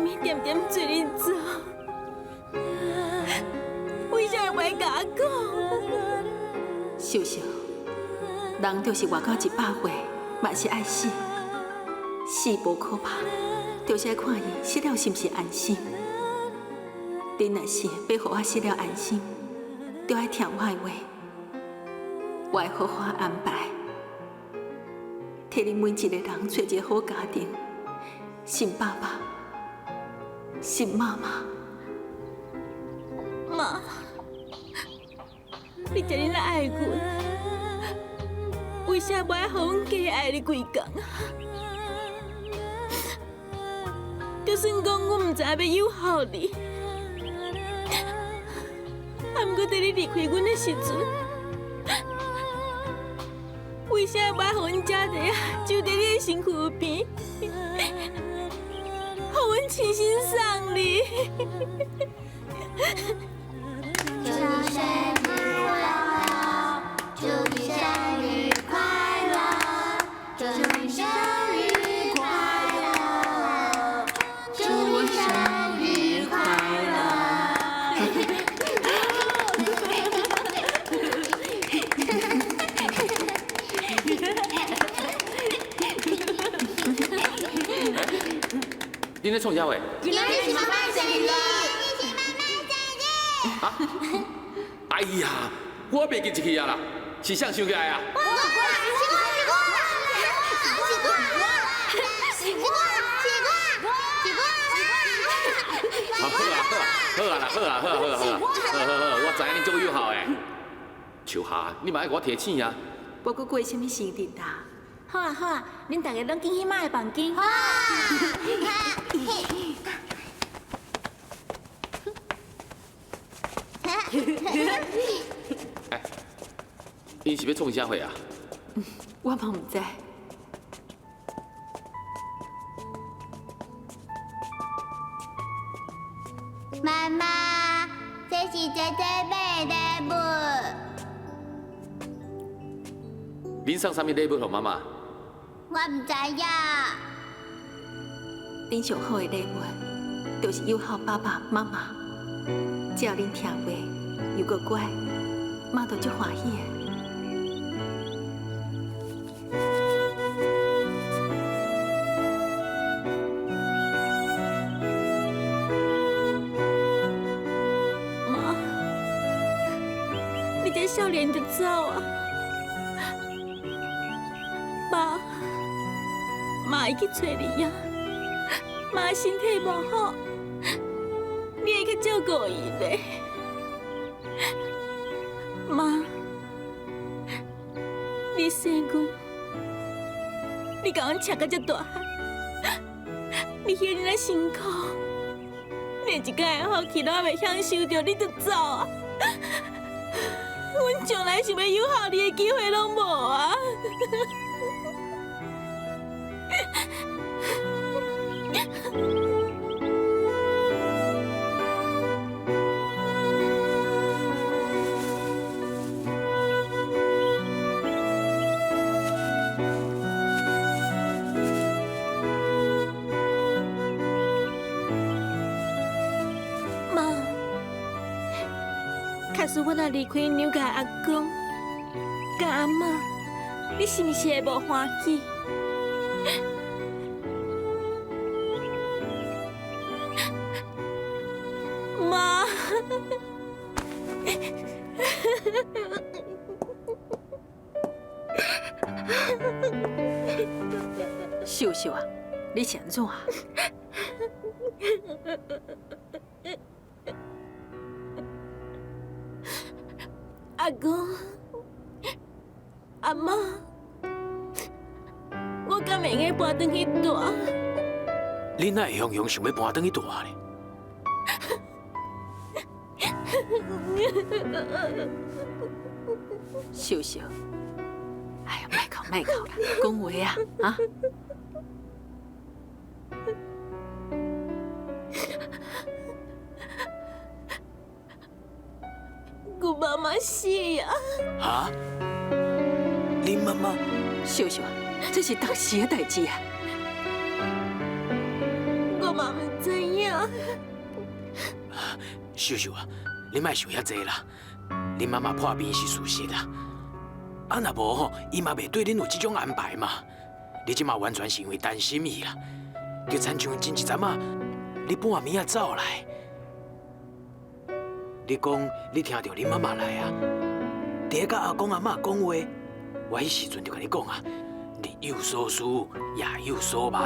么点点做你做？为啥会甲我讲？秀秀，人就是活到100岁，嘛是爱死，死无可怕，就是爱看伊死了是毋是安心。恁若是要互我死了安心，就爱听我的话，我会好好安排，替恁每一个人找一个好家庭，新爸爸，新妈妈。妈，你这么爱阮，为啥不爱互阮加爱你几工啊？就算讲阮唔知要友好你，啊，毋过在你离开阮的时阵，为啥不爱互阮家己啊，就在你的身躯边，互阮倾心送你？祝生日快乐，祝你生日快乐，祝你生日快乐，祝你生日快乐。你在创啥话？今天是妈妈生日。啊！哎呀，我袂记一去啊啦，是谁想起来啊？好啊，我知影你足友好诶。秋霞，你嘛爱我提醒啊？无过过什么生日啦？好啊，恁大家拢进去妈的房间。哎，你是要创啥话啊？我嘛唔知。妈妈，这是姐姐买的礼物。恁送啥物礼物给妈妈？我唔知影。恁上好的礼物，就是友好爸爸妈妈，只要恁听话又搁乖，妈都足欢喜的。妈，你这少年就走啊！爸，妈会去找你呀。妈身体无好，你会去照顾伊嘞。妈，你生阮，你甲阮带到这大汉，你嫌你那辛苦，连一天的好气都还袂享受着，你就走啊！阮从来想要友好你的机会拢无啊！妈，假使我若离开娘家阿公、甲阿嬷，你是毋是会无欢喜？妈，秀秀啊，你是安怎啊？阿公、阿嬷，我敢会用搬转去住？你哪会雄想要搬转去住呢？秀秀，哎呀，卖哭啦，讲话啊，啊！我妈妈死啊！啊？你妈妈？秀秀啊，这是当时的代志啊！我嘛唔知影，秀秀啊，你莫想遐济啦。恁妈妈破病是事实啦，啊若无吼，伊嘛袂对恁有即种安排嘛。你即马完全是因为担心伊啦，就亲像前一阵啊，你半暝啊走来，你讲你听到恁妈妈来啊，伫咧甲阿公阿嬷讲话，我迄时阵就甲你讲啊，日有所思，夜有所梦。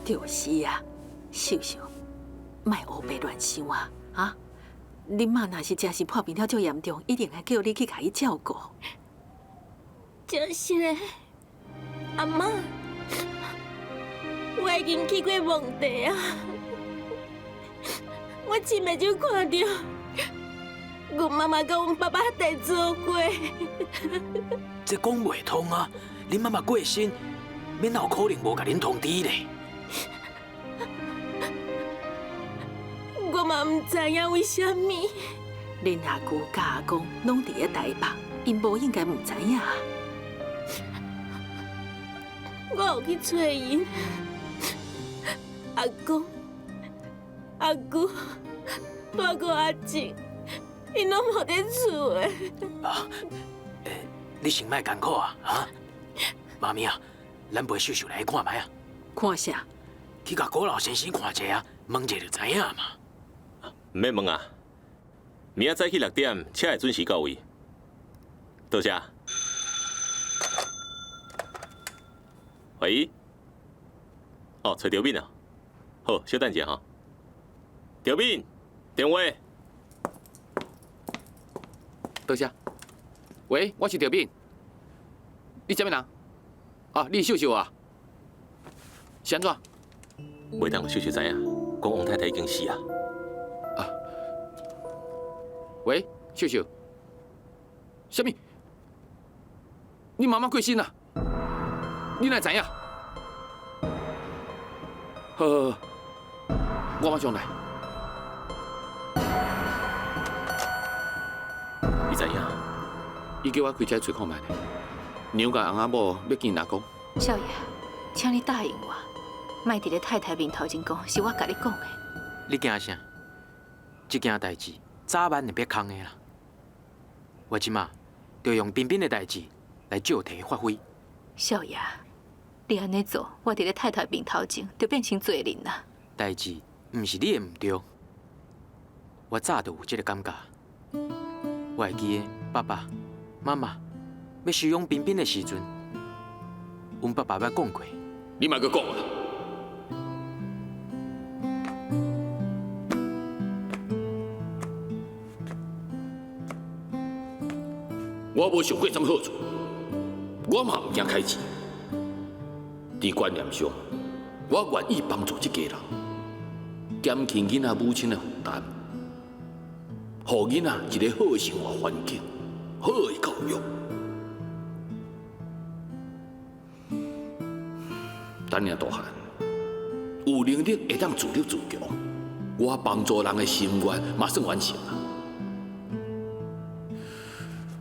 就是啊，秀秀，莫胡白乱想啊！啊，恁妈若是真是破病了足严重，一定会叫你去甲伊照顾。真是嘞，阿妈，我已经去过墓地啊，我亲目睭看到阮妈妈甲阮爸爸在做伙。这讲袂通啊！恁妈妈过身，免哪有可能无甲恁通知咧？我嘛唔知影为虾米。恁阿姑甲阿公拢伫咧台北，因无应该唔知影。我有去找因，阿公、阿姑，包括阿静，因拢无伫厝诶。啊，你先莫艰苦啊！啊，妈咪啊，咱陪秀秀来看卖啊！看啥？去甲古老先生看者啊，问者就知影嘛。唔免问啊，明仔早起6点，车会准时到位。多谢。喂？哦，找赵敏啊。好，稍等一下哈。赵敏，电话。多谢。喂，我是赵敏。你什么人？啊，你是秀秀啊？是安怎？袂当让秀秀知影，讲王太太已经死啊。喂，秀秀。什么？你妈妈过身啊？你哪知影？好，我马上来。你知影？伊叫我开车找看卖呢。娘甲翁仔某要见阿公。少爷，请你答应我，莫伫咧太太面头前讲，是我甲你讲的。你惊啥？这件代志早晚会变空的啦。我即马就用彬彬的代志来借题发挥。少爷，你安尼做，我伫咧太太面头前就变成罪人啦。代志毋是你的毋对，我早就有这个感觉。我会记得爸爸、妈妈要收养彬彬的时阵，阮爸爸捌讲过。你莫阁讲啊！我无想过什么好处，我嘛唔惊开钱。伫观念上，我愿意帮助这家人，减轻囡仔母亲的负担，予囡仔一个好的生活环境，好的教育。等你大汉，有能力会当自立自强，我帮助人的心愿嘛算完成啦。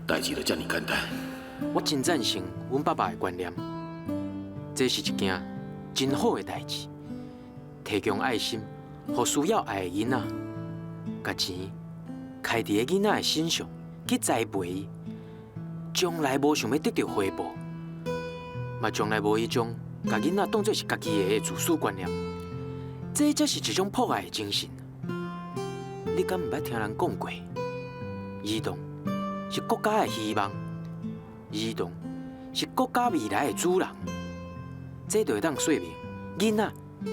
代志就这么简单。我真赞成阮爸爸的观念，这是一件真好的代志。提供爱心，予需要爱的囡仔，把钱开伫个囡仔的身上，去栽培伊，将来无想要得到回报，嘛从来无迄种把囡仔当作是家己的自私观念，这才是一种博爱的精神。你敢毋捌听人讲过？儿童是国家的希望，儿童是国家未来的主人。这就会当说明，囡仔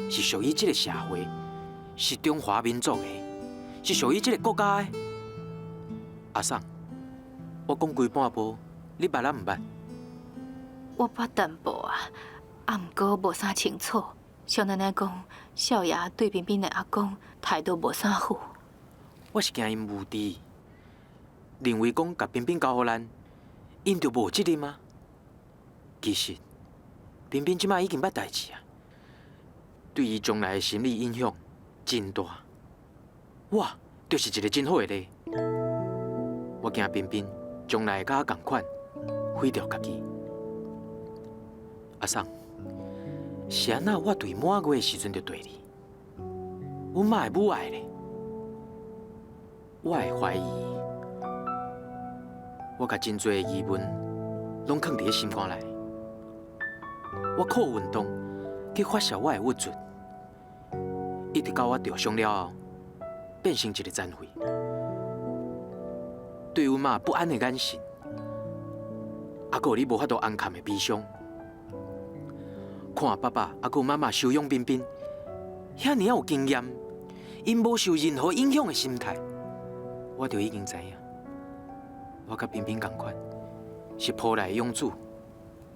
是属于这个社会，是中华民族的，是属于这个国家的。阿桑，我讲规半步，你捌啊毋捌？我捌淡薄啊，啊，毋过无啥清楚。少奶奶讲，少爷对彬彬的阿公态度无啥好。我是惊因无知，认为讲甲彬彬交互咱，因就无责任吗？其实，彬彬即摆已经捌代志啊，对伊将来的心理影响真大。我就是一个真好的例。我惊彬彬将来会甲我同款，毁掉家己。阿桑，是安那我对满月的时阵就对你，阮嘛会母爱咧。我会怀疑，我甲真侪疑问拢藏伫心肝内。我靠运动去发泄我的郁卒，一直到我着伤了后，变成一个残废。对阮妈不安的眼神，还有你无法度安堪的悲伤，看爸爸还有妈妈收养彬彬，遐尼有经验，因无受任何影响的心态，我就已经知影，我甲彬彬同款，是抱来的养子。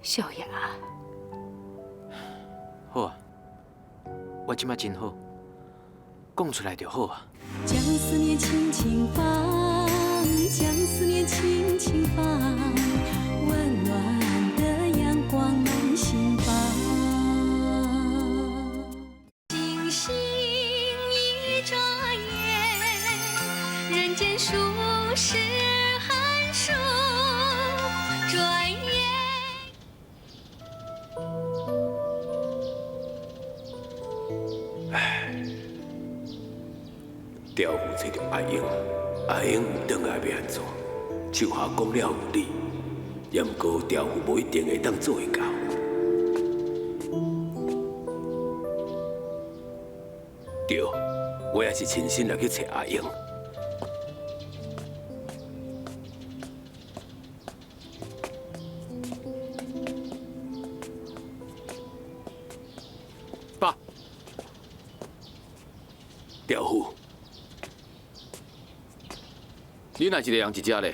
少爷，好啊，我即摆真好，讲出来就好啊。将思念轻轻放，将思念轻轻放，温暖的阳光满心房。星星一眨眼，人间数十寒暑，转眼。调虎找到阿英，阿英唔当来要安怎？手下讲了有理，也毋过调虎无一定会当做会到。对，我也是亲身来去找阿英。爸，调虎。你若一个人一只咧？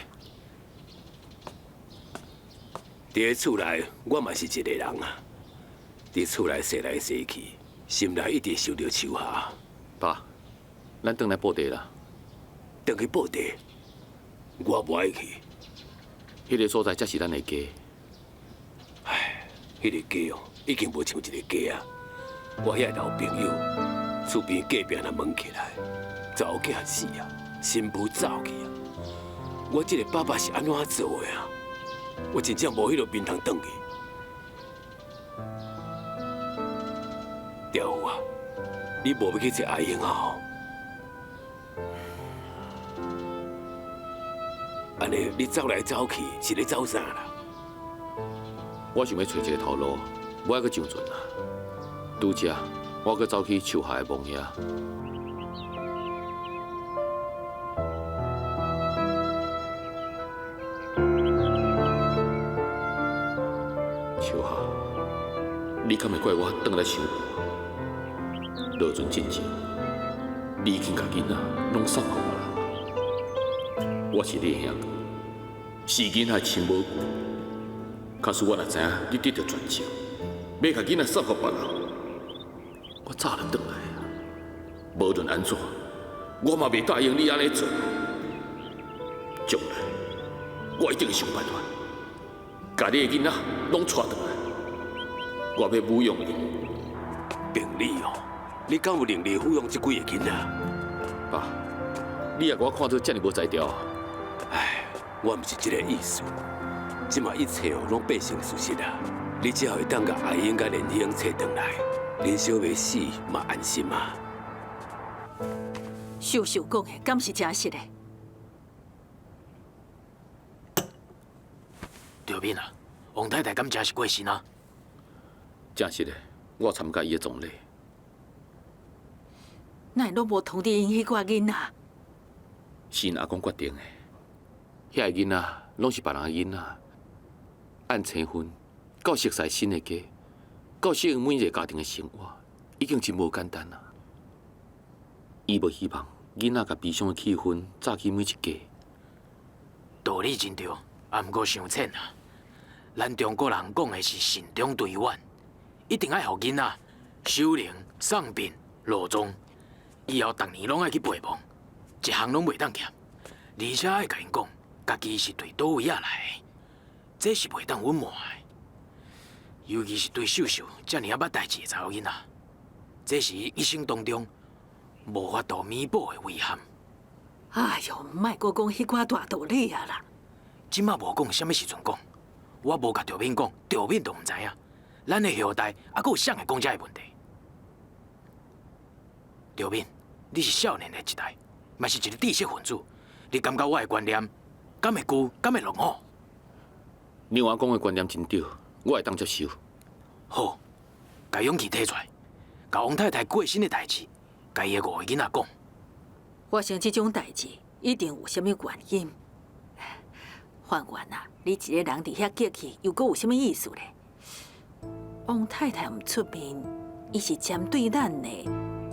伫厝内，我嘛是一个人啊。伫厝内踅来踅去，心内一直受到秋夏。爸，咱转来布地啦。转去布地，我不爱去。迄个所在才是咱的家。唉，迄个家哦，已经无像一个家啊。我遐老朋友，厝边隔壁若问起来，查某囝死啊，新妇走去啊。我这个爸爸是安怎做的啊？我真正无迄个面通转去。调虎啊，你无要去找阿英啊？安尼你走来走去是咧走啥啦？我想要找一个头路，我要去上船啊。拄则我搁走去树下的墓遐。秋夏，你敢会怪我转来想我？落船之前，你已经甲囡仔拢送互我啦。我是你的兄弟，是囡仔亲母舅。假使我若知影你得到传承，要甲囡仔送互别人，我早就转来啊。无论安怎，我嘛袂答应你安尼做。将来，我一定会想办法，甲你的囡仔拢带回来。我要抚养你。凭你哦，你敢有能力抚养这几个囡仔？爸，你也甲我看做遮尔无才调啊！唉，我毋是这个意思。即马一切哦，拢变成事实啊！你只要会当甲阿英甲莲英找回来，恁小袂死嘛安心啊。秀秀讲的敢是真实的？对面啊，王太太敢真是过身啊？真实的，我参加伊的葬礼。那拢无通知因迄寡囡仔？是因阿公决定的。遐个囡仔拢是别人的囡仔，按青婚到熟悉新的家，到适应每一个家庭的生活，已经真无简单啦。伊无希望囡仔甲悲伤的气氛炸起每一家。道理真对，啊，毋过伤浅啊。咱中国人讲的是慎终追远，一定爱互囡仔守灵、送殡、落葬，以后逐年拢爱去陪墓，一项拢袂当欠，而且爱甲因讲，家己是对倒位仔来的，这是袂当隐瞒的。尤其是对秀秀遮尔啊捌代志的查某囡仔，这是伊一生当中无法度弥补的遗憾。哎呦，莫阁讲迄寡大道理啊啦！即马无讲，什么时阵讲？我无甲赵敏讲，赵敏都毋知影。咱的后代还阁有谁会讲这个问题？赵敏，你是少年的一代，嘛是一个知识分子，你感觉我的观念敢会旧，敢会落伍？娘阿公的观念真对，我会当接受。好，把勇气摕出来，甲王太太过身的代志，甲伊的5个囡仔讲。我想这种代志一定有啥物原因。范员啊，你一个人伫遐激气，又阁有啥物意思咧？王太太唔出面，伊是针对咱呢，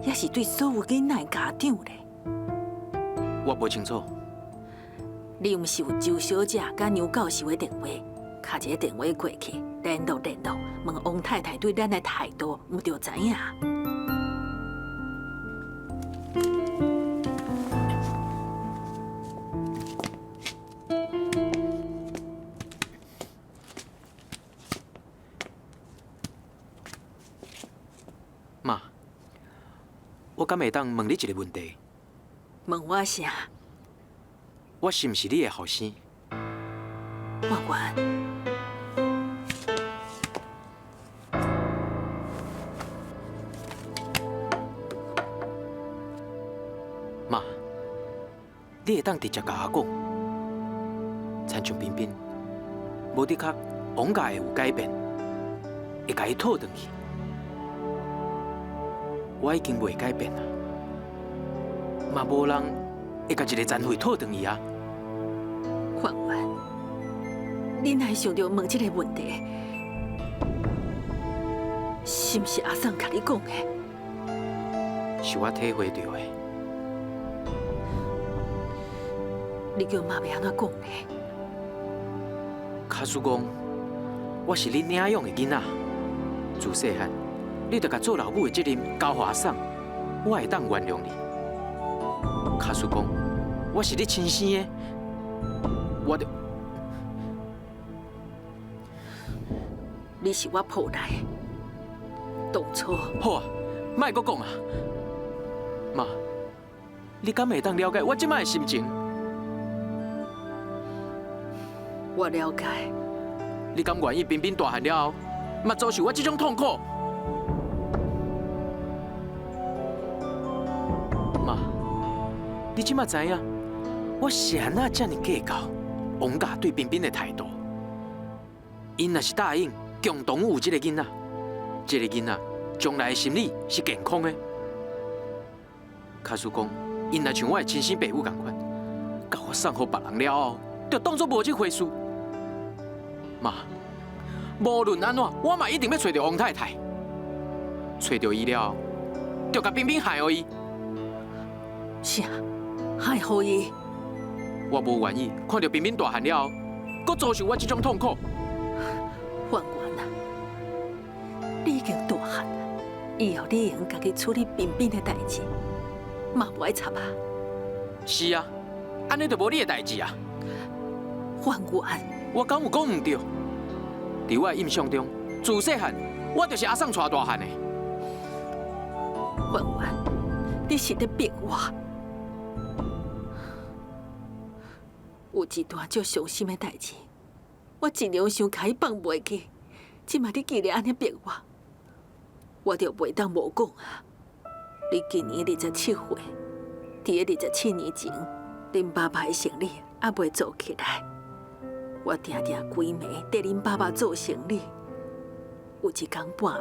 也是对所有囡仔的家长咧？我无清楚。你毋是有周小姐甲牛教授的电话，敲一个电话过去，联络，问王太太对咱的态度，毋就知影？妈，我敢会当问你一个问题？问我啥？我是毋是你的后生？婉婉，妈，你会当直接甲我讲，亲像彬彬，无的确王家会有改变，会甲伊讨转去。我已经袂改变啦，嘛无人会甲一个残废讨转去啊。婉婉，你哪会想着问这个问题？是毋是阿桑甲你讲的？是我体会到的。你叫妈要安怎讲呢？卡叔讲，我是你领养的囡仔，自细汉你就甲做老母的责任交予阿桑，我会当原谅你。卡叔讲，我是你亲生的，我就你是我抱来的，当初好啊，莫阁讲啊，妈，你敢会当了解我即摆的心情？我了解。你敢愿意彬彬大汉了后，嘛遭受我这种痛苦？妈，你即马知影，我是安怎这么计较王家对彬彬的态度？因若是答应共同有这个囡仔，这个囡仔将来的心理是健康的。卡叔讲，因若像我的亲生爸母同款，甲我送互别人了后，就当作无这回事。妈，无论安怎，我嘛一定要找到王太太。找到伊了后，就甲彬彬害予伊。啥？害予伊？我无愿意看到彬彬大汉了后，搁遭受我这种痛苦。婉婉啊，你已经大汉了，以后你会用家己处理彬彬的代志，嘛不爱插啊。是啊，安尼就无你的代志啊。婉婉，我敢有讲唔对？伫我的印象中，自细汉我就是阿桑带大汉的。婉婉，你是在骗我。有一段足伤心的代志，我尽量想甲伊放袂记，即马你竟然安尼骗我，我就袂当无讲啊！你今年27岁，伫个27年前，恁爸爸的生意还袂做起来，我定定规暝缀恁爸爸做生意。有一天半暝，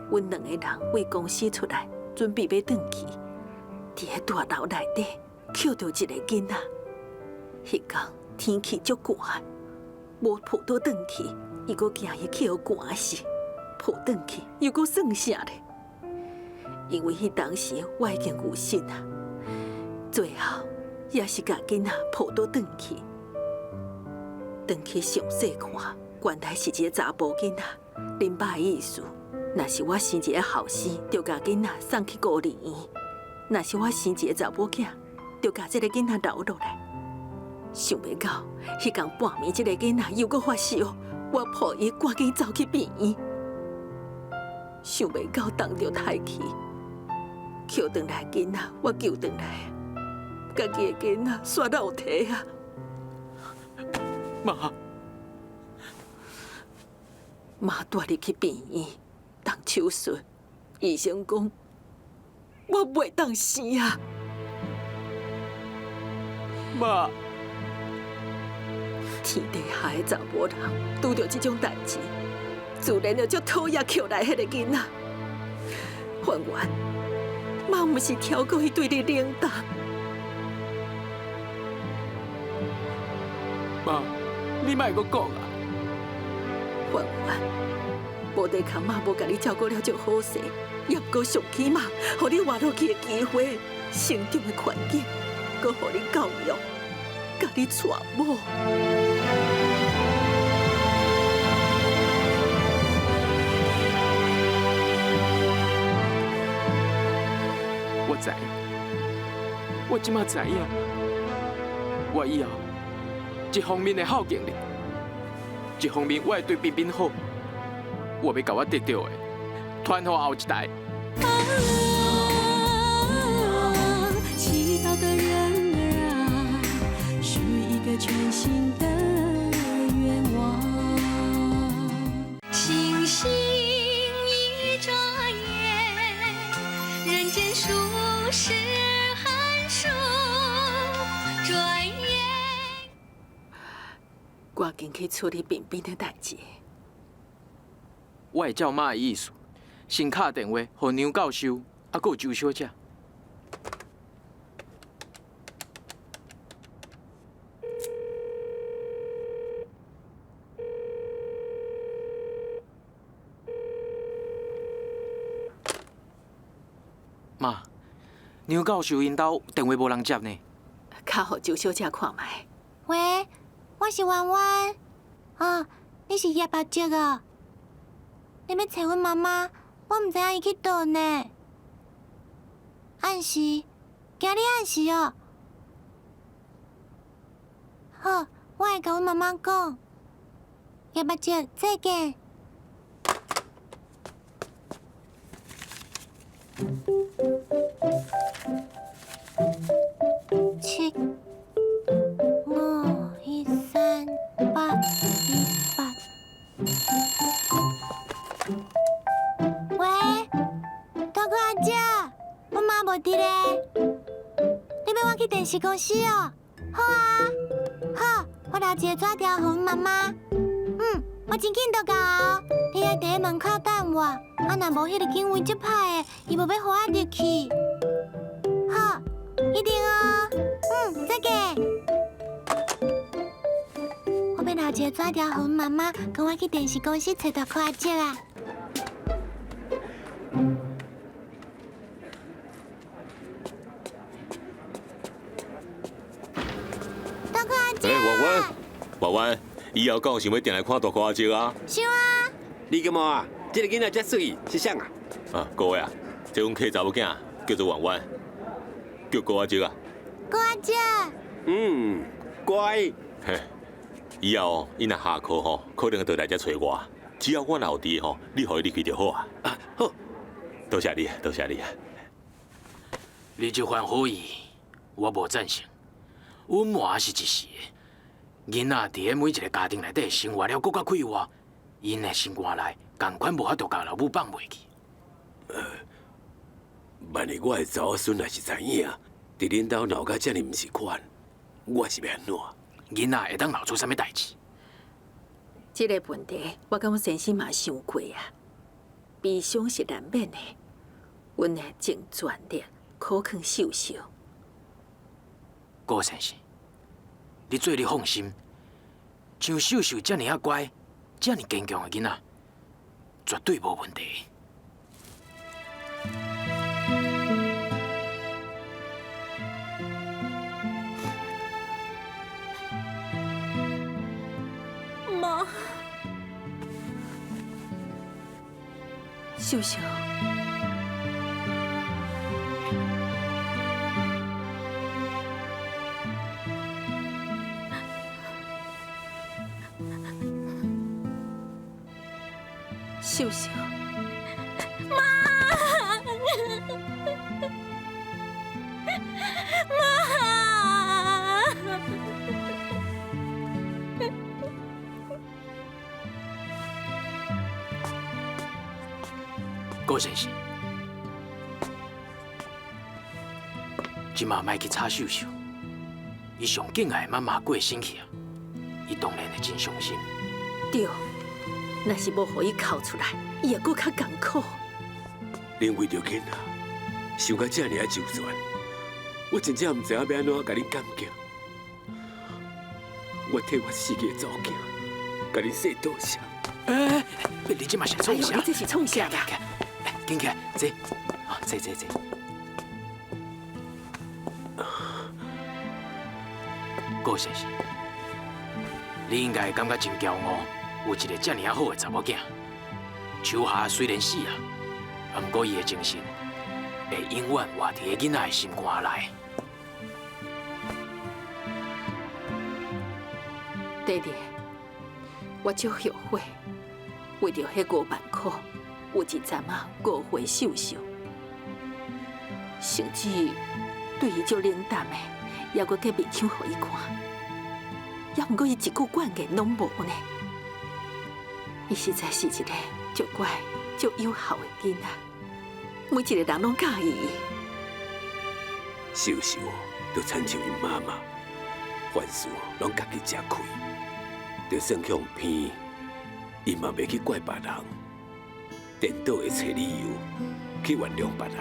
阮2个人为公司出来，准备要转去，伫个大楼内底捡到一个囡仔。迄天天气足寒，无抱倒转去，伊阁惊伊去互寒死，抱转去又阁算啥咧？因为迄当时我已经有心啊，最后也是甲囡仔抱倒转去。转去详细看，原来是一个查甫囡仔。恁爸的意思，若是我生一个后生，就甲囡仔送去孤儿院；若是我生一个查某囝，就甲这个囡仔留落来。想袂到，迄天半暝，这个囡仔又阁发烧，我抱伊赶紧走去病院。想袂到冻着胎气，捡回来囡仔，我救回来，家己的囡仔煞落体啊！妈带你去病院动手术，医生讲我袂当生啊！妈，天底下的查某人拄着这种代志，自然就足讨厌捡来迄个囡仔。媛媛，妈毋是挑过伊对你冷淡。妈，你莫阁讲啊！媛媛，无得靠妈无甲你照顾了就好势，也毋过上起码，互你活落去的机会、成长的环境，搁互你教育，甲你娶某。我知影，我即马知影，我以后一方面会孝敬你，一方面我会对彬彬好。我要甲我得到的传给后一代。祈祷的人儿啊，属于一个全新的愿望。星星一眨眼，人间数十寒暑，转眼。赶紧去处理彬彬的代志。我会照妈的意思，先打电话给杨教授，还有周小姐。妈，杨教授因兜电话无人接呢。较互周小姐看卖。喂，我是婉婉。啊，你是叶伯杰啊？你要找阮妈妈，我唔知影伊去倒呢。暗时，今日暗时哦。好，我会甲阮妈妈讲。叶伯杰，再见。7、5、1、3、8、1、8。喂，大哥阿姐，我妈无伫咧，你要我去电视公司哦？好啊，好，我留一个纸条给阮妈妈。我真紧就到哦，你来第一门口等我。啊，若无迄个警卫足歹的，伊无要互我入去。好，一定哦。再见。我要留一个纸条给阮妈妈，跟我去电视公司找大哥阿姐啊。大哥阿姐。婉婉，以后敢想要定来看大哥阿姐啊？想啊。你干嘛？这个囡仔真水，是啥啊？啊，各位啊，这阮客查某囝叫做婉婉，叫高阿姐啊。高阿姐。乖。嘿，以后伊若下课吼，可能就来这找我。只要我有伫吼，你互伊入去就好啊。啊，好。多谢你，多谢你啊。你这番好意，我无赞成。阮妈是一时的，囡仔伫咧每一个家庭内底生活了，搁较快活，因的生活内同款无法度甲老母放袂去。万一我的查某孙若是知影，伫恁兜闹甲遮尔毋是款，我是要安怎？囡仔会当闹出啥物代志？这个问题，我甲阮先生嘛想过啊。悲伤是难免的，阮会尽全力苦劝秀秀。高先生，你做你放心，像秀秀遮尔乖、遮尔坚强的囡仔，绝对无问题。妈，秀秀。秀秀，高先生，即马莫去吵秀秀，伊上敬爱的妈妈过身去啊，伊当然会真伤心。对，若是无互伊哭出来，伊会搁较艰苦。恁为着囡仔，想到这尔周全，我真正唔知影要安怎甲恁感激。我替我4个祖囝，甲恁说多谢。你这嘛是创啥？你这是创啥呀？紧起来，坐，坐。顾先生，你应该感觉真骄傲，有一个这么好的查某囝。秋霞虽然死啊，不过伊的精神会永远活伫个囡仔的心肝内。弟弟，我足后悔，为着迄5万块，有一阵啊误会受伤，甚至对伊足冷淡的，还阁给面相互伊看，也毋过伊一句怨言拢无呢。伊实在是一个足乖、足友好的囡仔，每一个人拢介意伊。受受就亲像因妈妈，凡事拢家己吃亏。就算向偏，伊嘛袂去怪别人，颠倒会找理由去原谅别人。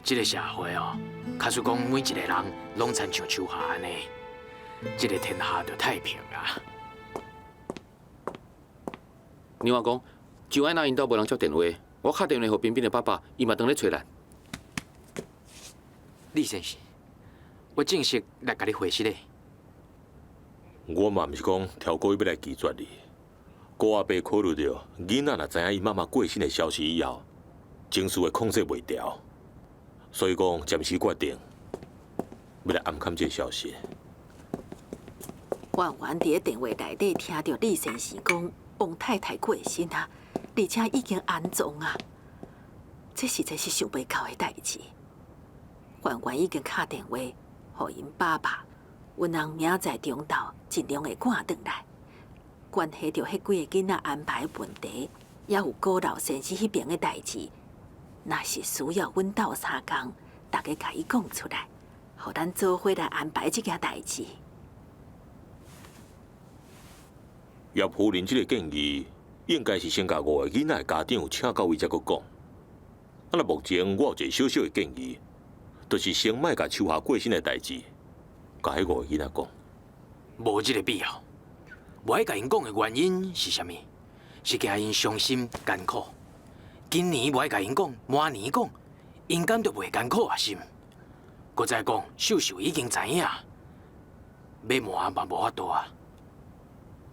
这个社会哦，假使讲每一个人拢亲像秋霞安尼，这个天下就太平啊。你话讲，就安那因兜无人接电话，我打电话给彬彬的爸爸，伊嘛当咧找咱。李先生，我正式来甲你回信咧。我嘛毋是讲挑故意要来拒绝你，我阿爸考虑到囡仔若知影伊妈妈过身的消息以后，情绪会控制袂牢，所以讲暂时决定要来暗藏这个消息。婉婉伫电话内底听到李先生讲王太太过身啊，而且已经安葬啊，这实在是想袂到的代志。婉婉已经打电话互因爸爸。阮人明仔中昼尽量会赶转来，关系到迄几个囡仔安排问题，也有高老先生迄边的代志，若是需要阮斗相共，大家甲伊讲出来，互咱做伙来安排这件代志。叶夫人这个建议，应该是先甲5个囡仔的家长请到位才阁讲。若目前我有一个小小的建议，就是先莫甲秋霞过身的代志。甲迄5个囡仔讲，无这个必要。我爱甲因讲的原因是啥物？是惊因伤心艰苦。今年我爱甲因讲，明年讲，因敢就袂艰苦啊心。搁再讲，秀秀已经知影，要瞒嘛无法度啊。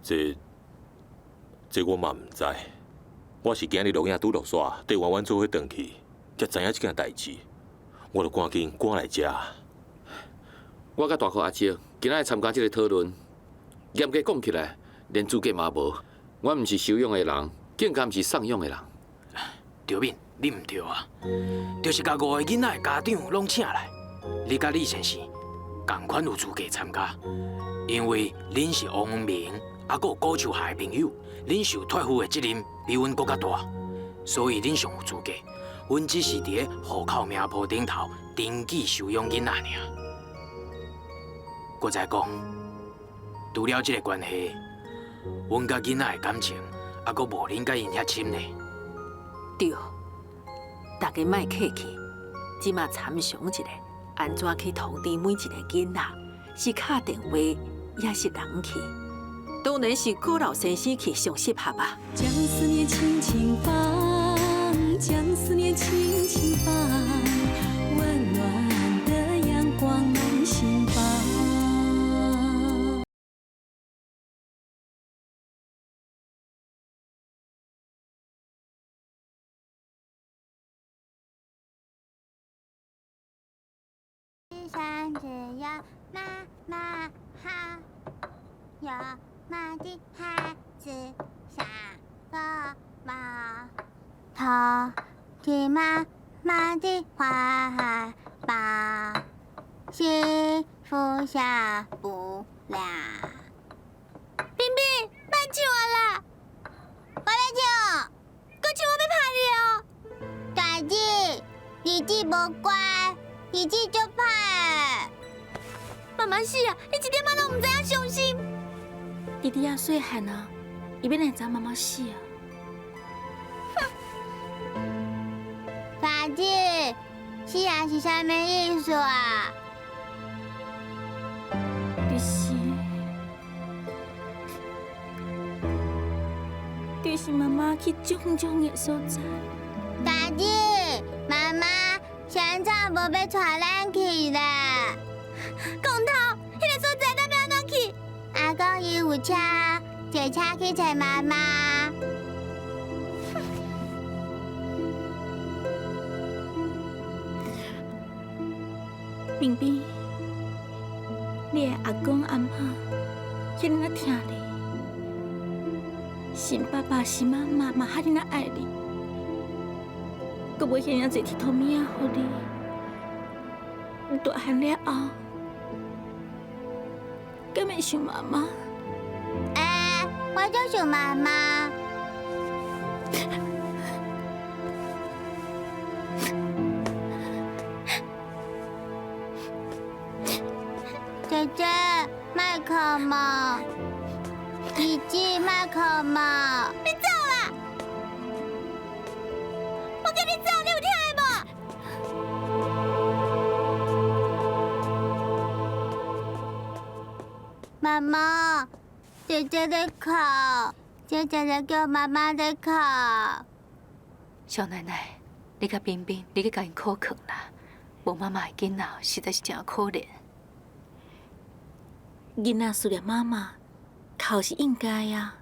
这我嘛唔知。我是今日录影拄落煞，缀婉婉做伙转去，才知影这件代志。我就赶紧赶来遮。我甲大哥阿姐今仔参加这个讨论，严格讲起来，连资格嘛无。我毋是收养的人，更加毋是送养的人。赵敏，你唔对啊，就是甲5个囡仔的家长拢请来，你甲李先生同款有资格参加，因为恁是王明，还佫有高秋霞的朋友，恁受托付的责任比阮佫较大，所以恁上有资格。阮只是伫个户口名簿顶头登记收养囡仔尔。搁再讲，除了这个关系，阮甲囡仔的感情，还佫无恁甲因遐深呢。对，大家莫客气，即马参详一下，安怎去通知每一个囡仔，是打电话也是人去，当然是高老先生去上适合吧。将思念轻轻放，将思念轻轻放，温暖的阳光满心房。山只有妈妈好，有妈的孩子像个宝，偷听妈妈的怀抱，幸福下不了。冰冰，别叫我啦！我来叫，搁叫我要拍你哦。大姐，弟弟无乖。弟弟就怕，妈妈死啊！你一点仔拢唔知影伤心。弟弟啊，细汉啊，伊要来知妈妈死啊。法子，死啊是啥物意思啊？就是妈妈去种种的所在。法子，妈妈，现在无要带咱去啦。公头，迄个所在咱要哪去？阿公伊有车，坐车去找妈妈。冰冰，你的阿公阿妈遐尼疼你，是爸爸是妈妈嘛遐尼爱你，佮买遐尼侪铁头物仔互你。大汉了后，敢会想妈妈？我就想妈妈。姐姐，麦克嘛，弟弟麦克嘛，你走啦！我跟你走，你有听无？妈妈，姐姐在哭，姐姐在叫妈妈在哭。小奶奶，你甲冰冰，你去甲因靠劝啦，无妈妈的囡仔实在是真可怜。囡仔思念妈妈，哭是应该啊。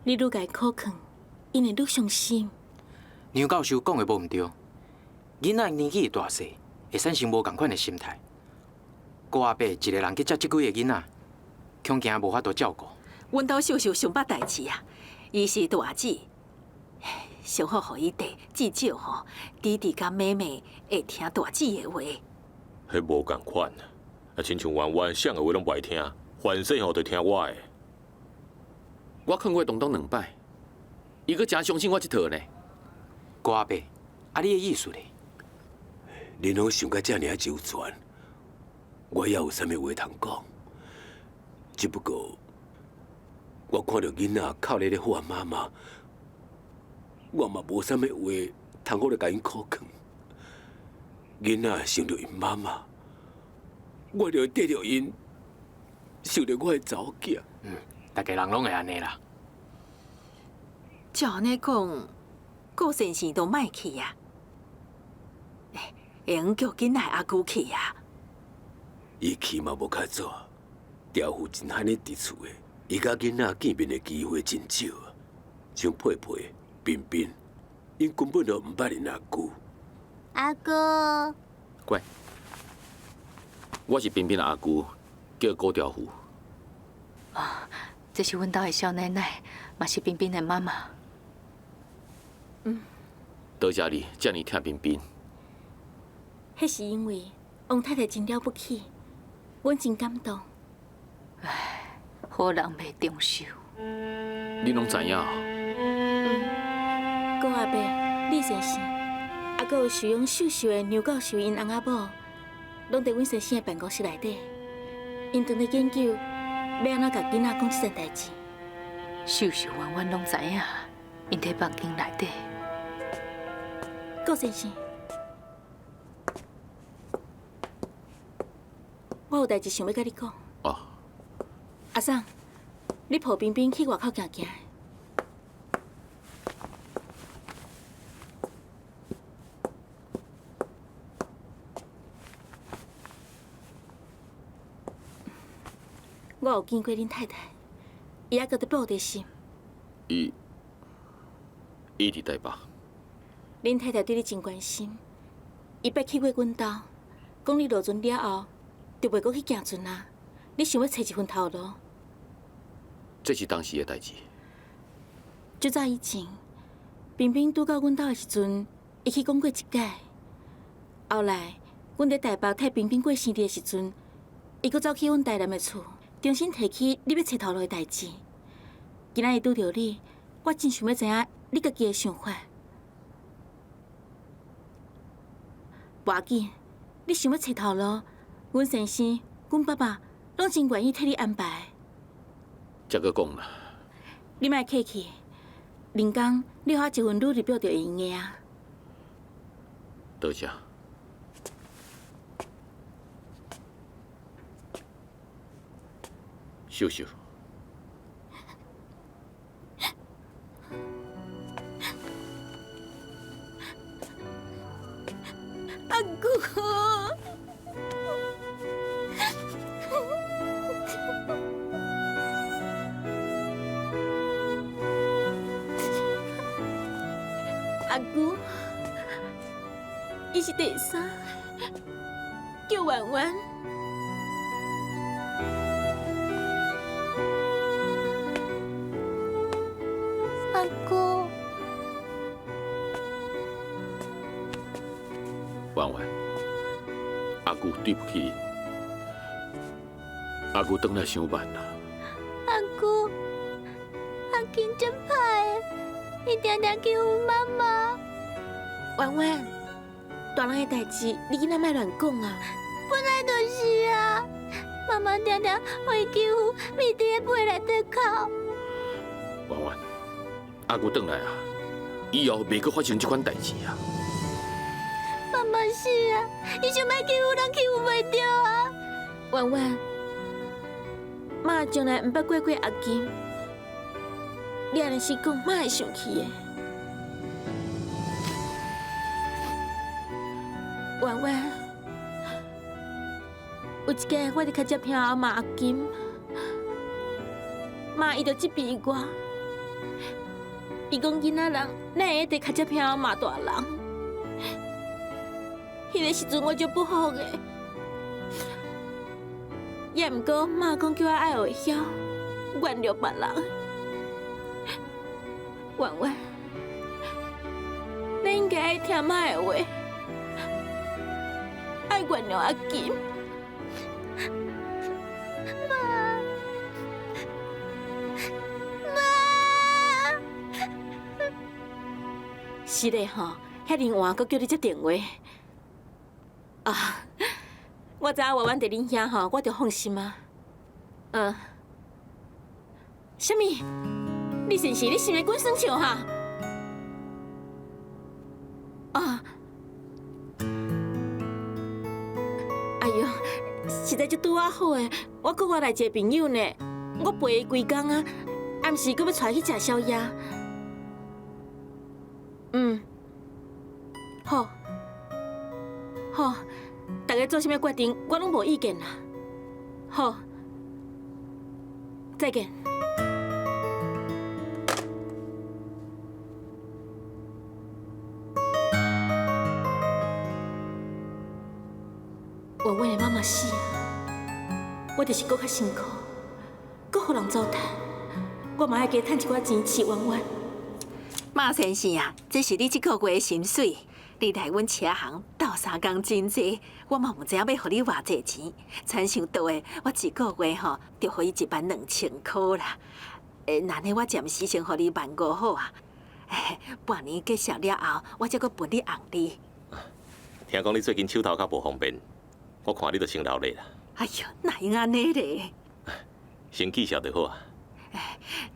你愈甲伊靠劝，因会愈伤心。杨教授讲的无毋对，囡仔年纪大细，会产生无共款的心态。顾阿伯一个人去接即几个囡仔，恐惊无法度照顾。阮兜秀秀上捌代志啊，伊是大姊，上好互伊弟，至少吼，弟弟甲妹妹会听大姊的话。迄无共款。啊，亲像弯弯啥个话拢不爱听，凡事吼就听我的。我劝过东东2摆，伊阁真相信我一套呢。顾阿伯，啊你的意思咧？恁拢想甲遮尔周全，我也有啥物话通讲。只不过，我看到囡仔哭咧喊妈妈，我嘛无啥物话通好来甲因靠劝。囡仔想到因妈妈。我就会缀着因，想着我的查某囝。大家人拢会安尼啦。照安尼讲，顾先生都莫去啊。会用叫囡仔阿姑去啊。伊去嘛无较早，调夫真罕尼伫厝的，伊甲囡仔见面的机会真少啊。像佩佩、彬彬，因根本就毋捌因阿姑。阿姑，乖。我是彬彬的阿姑，叫高调夫。这是阮兜的小奶奶，嘛是冰冰的妈妈。多谢你遮尔疼彬彬。迄是因为王太太真了不起，阮真感动。好人袂长寿。你拢知影哦？顾阿伯、李先生，还阁有收养秀秀的牛教授因翁仔某。拢伫阮先生的办公室内底，因正在研究要安怎甲囡仔讲这件代志。秀秀弯弯拢知影，因伫房间内底。顾先生，我有代志想要甲你讲。哦。阿桑，你抱彬彬去外口行行。我有见过恁太太，伊还阁伫报地心。伊伫台北。恁太太对你真关心，伊捌去过阮兜，讲你落船了后，就袂阁去行船啊。你想要找一份头路？这是当时的代志。就早以前，彬彬拄到阮兜的时阵，伊去讲过一解。后来，阮伫台北替彬彬过生日的时阵，伊阁走去阮台南的厝。重新提起你要找头路的代志，今仔日拄到你，我真想要知影你家己的想法。无要紧，你想要找头路，阮先生、阮爸爸拢真愿意替你安排。再个讲嘛，你莫客气，林刚留下一份履历表就会用的啊。多谢。秀秀，阿姑，阿姑，伊是第三，叫婉婉。阿姑，婉婉，阿姑对不起你，阿姑等来伤慢啦。阿姑，阿金真歹的，伊常常欺负妈妈。婉婉，大人的代志，你囡仔莫乱讲啊！本来就是啊，妈妈常常互伊欺负，咪伫个背内底哭。婉婉，阿姑转来啊，以后袂阁发生这款代志啊。妈妈是啊，伊想要欺负人，欺负袂着啊。婉婉，妈从来毋捌怪过阿金，你安尼是讲，妈会生气的。婉婉，有一天我伫较接听我骂阿金，妈伊就责备我，伊讲囡仔人哪会得较接听我骂大人？迄个时阵我就不服的，也毋过妈讲叫我爱会晓原谅别人。婉婉，你应该爱听妈的话。爱原谅阿金，妈，是的吼，遐林换阁叫你接电话。啊，我知影婉婉伫恁遐吼，我就放心啊。什么？你是你心的滚酸笑哈？啊！哎呦，实在就拄啊好诶！我搁我来一个朋友呢，我陪伊规工啊，暗时搁要带去食宵夜。好，好，大家做啥物决定，我拢无意见啦。好，再见。婉婉的妈妈死啊，我就是搁较辛苦，搁互人糟蹋，我嘛爱加趁一寡钱饲婉婉。马先生啊，这是你这个月的薪水，你来阮车行斗3工真济，我嘛唔知影要互你偌济钱，惨想到的，我一个月吼就互伊12000块啦。那呢，我暂时先互你15000好啊。半年结束了后，我再搁分你红利。听讲你最近手头较无方便，我看你就先留咧啦。哎呦，哪用安尼咧？先记下就好啊。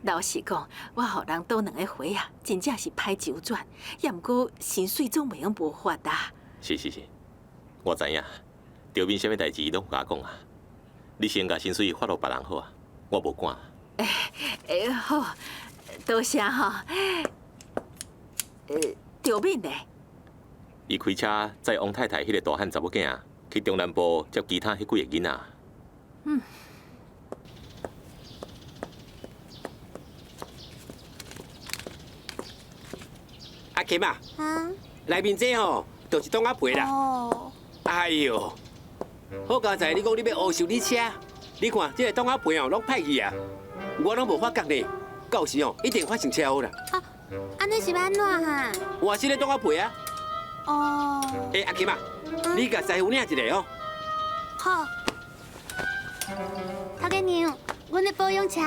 老实讲，我互人倒2个回啊，真正是歹周转，也毋过薪水总袂用无发啊。是，我知影，周边啥物代志拢有甲我讲啊。你先甲薪水发落别人好啊，我无管。好，多谢吼。周敏呢？伊开车载王太太迄个大汉查某囝去中南部接其他迄几个囡仔。阿琴啊，内面这吼就是董阿培啦。哦，哎呦，好刚才你讲你要学修理车，你看这个董阿培哦，拢歹去啊，我拢无发觉呢。到时哦，一定发生车祸啦。啊，安尼是要安怎哈？换新的董阿培啊。哦，阿琴啊，你甲师傅领一个哦。好。头家娘，阮咧保养车。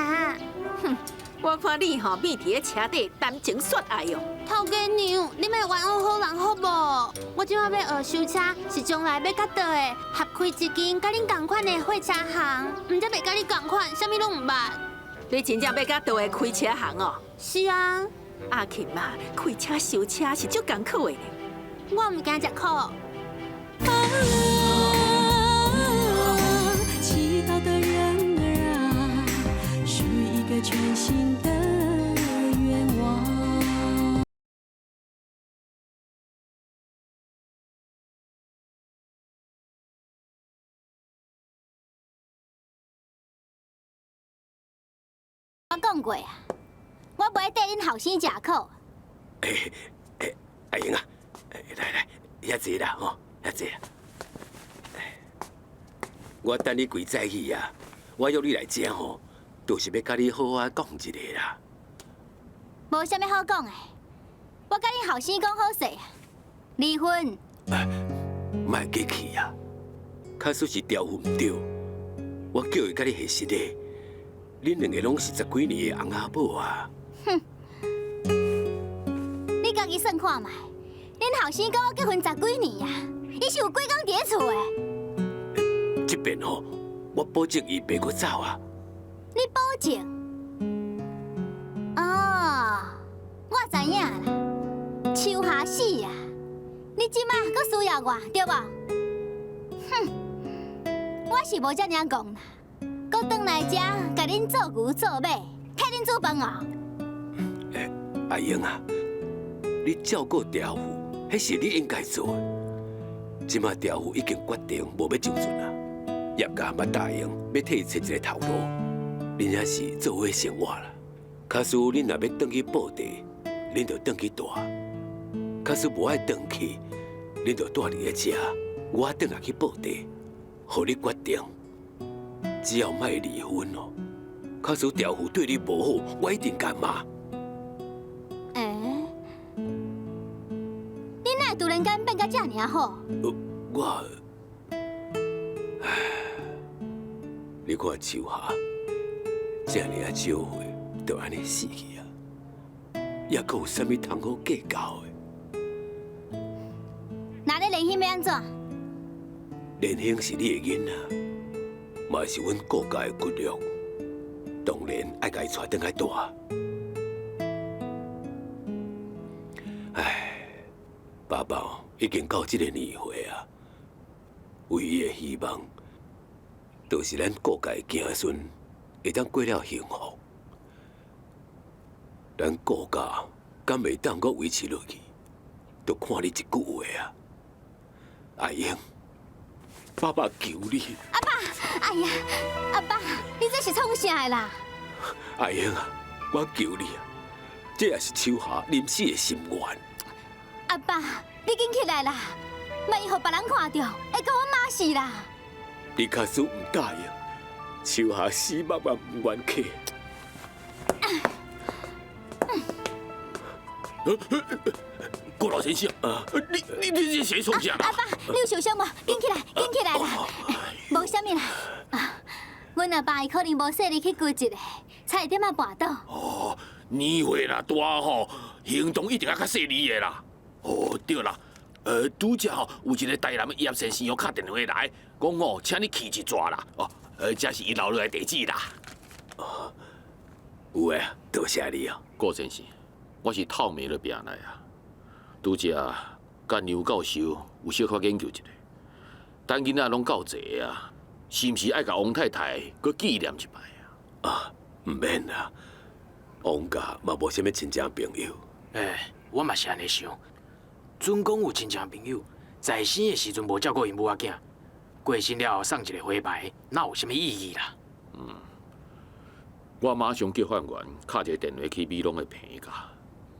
我看你吼，面伫咧车底谈情说爱哦。头家娘，你莫冤枉好人好无？我即摆要学修车，是将来要甲倒的，合开一间甲恁同款的货车行，毋则袂甲你同款，啥物拢毋捌。你真正要甲倒的开车行哦？是啊，阿琴啊，开车修车是足艰苦的呢。我毋惊食苦。祈祷的人儿啊，许一个全新的愿望。我讲过啊，我袂缀恁后生食苦。阿英啊，来，遐坐啦吼，遐坐。我等你归早起啊，我约你来这吼，就是要甲你好好讲一个啦。无啥物好讲的，我甲恁后生讲好势，离婚。莫客气啊，假使是调付唔对，我叫伊甲你下实的，恁两个拢是10几年的翁仔某啊。哼，你家己算看卖，恁后生跟我结婚10几年啊，伊是有几工伫咧厝的。这边吼，我保证伊袂阁走啊。你保证？哦，我知影啦，秋下死啊！你即摆阁需要我，对无？哼，我是无遮尔讲啦，阁转来遮，甲恁做牛做马，替恁煮饭哦。阿英啊，你照顾调付，迄是你应该做的。即马调付已经决定无要上阵啦。叶家嘛答应要替伊找一个头路，恁也是做伙生活啦。假使恁若要转去布地，恁就转去住；假使无爱转去，恁就住伫咧遮。我转来去布地，互你决定。只要莫离婚哦。假使调付对你无好，我一定敢骂。你哪会突然间变甲遮尔好？我。你看秋霞，这尔啊少岁，就安尼死去啊，也阁有啥物通好计较的？那你连兄要安怎？连兄是你的囡仔，嘛是阮顾家的骨肉，当然爱甲伊带转来住。唉，爸爸已经到这个年岁啊，唯一的希望。就是咱顾家子孙会当过了幸福，咱顾家敢袂当阁维持落去，就看你一句话啊，阿英，爸爸求你。阿爸，哎呀，阿爸，你这是创啥的啦？阿英啊，我求你啊，这也是秋霞临死的心愿。阿爸，你紧起来啦，万一互别人看到，会甲我骂死啦！你假使唔答应，秋霞死妈妈唔愿去。郭老先生，你这是创啥啦？阿爸，你有受伤无？紧起来，紧起来啦！无啥物啦。阮阿爸伊可能无说你去救一个，差一点仔绊倒。哦，年岁若大吼，行动一定要较细腻的啦。哦，对啦。拄则吼有一个台南的叶先生打电话来，讲哦，请你去一抓啦。哦，这是伊留落来地址啦。有诶，多谢你哦，郭先生，我是透明的病来啊。拄则甲牛教授有小可研究一下，等囡仔拢够济啊，是毋是爱甲王太太搁纪念一摆啊？唔免啦，王家嘛无啥物亲戚朋友。我嘛是安尼想。准讲有亲戚朋友，在生的时阵无照顾因母仔囝，过身了后送一个花牌，哪有啥物意义啦？我马上叫犯员敲一个电话去美浓的平家、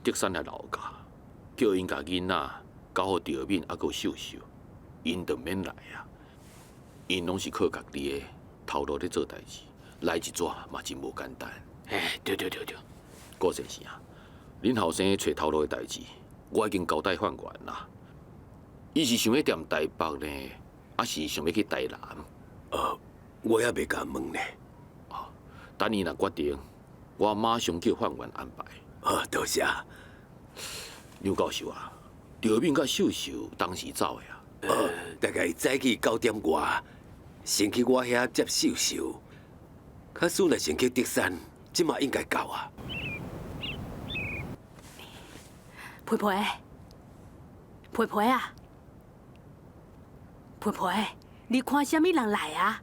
德山的老家，叫因甲囡仔交互赵敏还佫秀秀，因就免来啊。因拢是靠家己的头路咧做代志，来一抓嘛真无简单。对，郭先生啊，恁后生找头路的代志。我已经交代犯员啦，伊是想要踮台北呢，还是想要去台南？我也未敢问呢。等伊若决定，我马上叫范员安排。多谢。刘教授啊，赵敏甲秀秀当时走的啊。大概早起9点外，先去我遐接秀秀。假使若先去德山，即嘛应该到啊。培培，培培啊，培培，你看什么人来啊？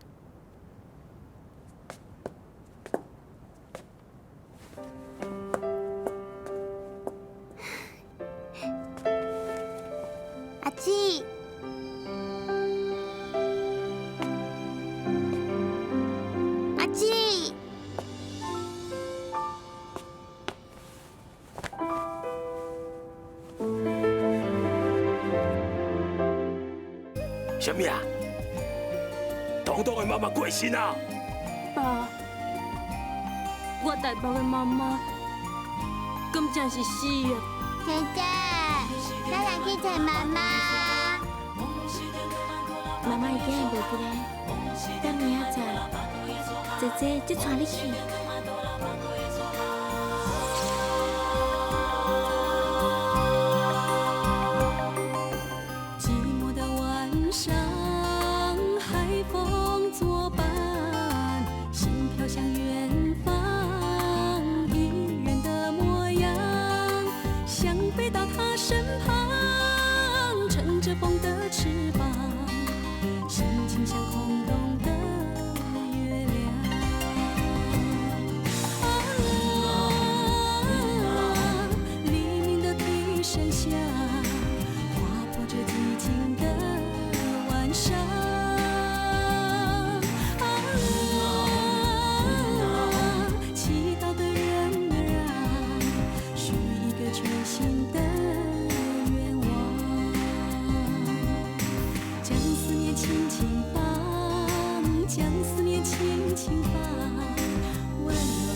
阿姊，阿姊，什么啊？东东的妈妈过身啊！爸，我大伯的妈妈，敢真是死啊！姐姐，咱来去找妈妈。妈妈已经会无伫咧，等明仔载，姐姐就带你去。寂寞的晚上，海风作伴，心飘向远方，一人的模样，想飞到他身旁，乘着风的翅膀，心情像空洞的月亮。黎明的笛声响，划破这寂静的晚上。祈祷的人儿啊，许一个全新的愿望，将思念轻轻放，将思念轻轻放，温暖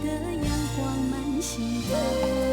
的阳光满心房。